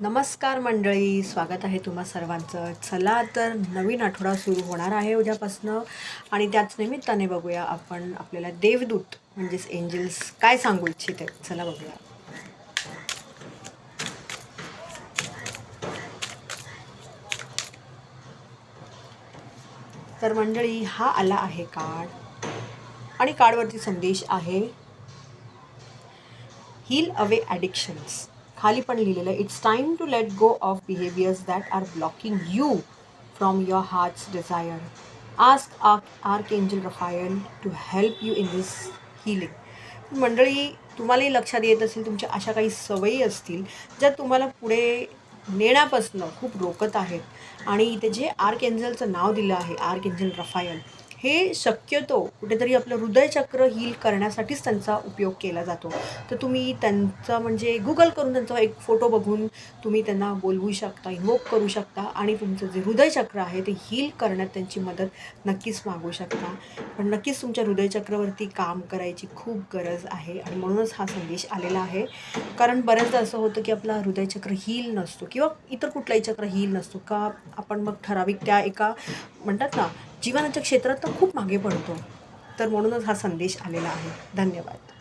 नमस्कार मंडळी, स्वागत आहे तुम्हा सर्वांचं. चला तर नवीन आठवडा सुरू होणार आहे उद्यापासनं आणि त्याच निमित्ताने बघूया आपण आपल्याला देवदूत म्हणजेच एंजल्स काय सांगू इच्छिते. चला बघूया. तर मंडळी, हा आला आहे कार्ड आणि कार्डवरती संदेश आहे हील अवे ॲडिक्शन्स. खाली पण लिहिलेलं it's time to let go of behaviours that are blocking you from your heart's desire. Ask archangel Raphael to help you in this healing. मंडळी, तुम्हालाही लक्षात येत असेल तुमच्या अशा काही सवयी असतील ज्या तुम्हाला पुढे नेण्यापासून खूप रोकत आहेत आणि इथे जे आर्कएंजलचं नाव दिलं आहे आर्कएंजल रफायल, हे शक्यतो कुठेतरी आपलं हृदयचक्र हील करण्यासाठीच त्यांचा उपयोग केला जातो. तर तुम्ही त्यांचा म्हणजे गुगल करून त्यांचा एक फोटो बघून तुम्ही त्यांना बोलवू शकता, इन्वोक करू शकता आणि तुमचं जे हृदयचक्र आहे ते हील करण्यात त्यांची मदत नक्कीच मागू शकता. पण नक्कीच तुमच्या हृदयचक्रावरती काम करायची खूप गरज आहे आणि म्हणूनच हा संदेश आलेला आहे. कारण बऱ्याचदा असं होतं की आपला हृदयचक्र हील नसतो किंवा इतर कुठलाही चक्र हील नसतो का आपण मग ठराविक त्या एका म्हणतात ना जीवनाच्या क्षेत्रात तर खूप मागे पडतो. तर म्हणूनच हा संदेश आलेला आहे. धन्यवाद.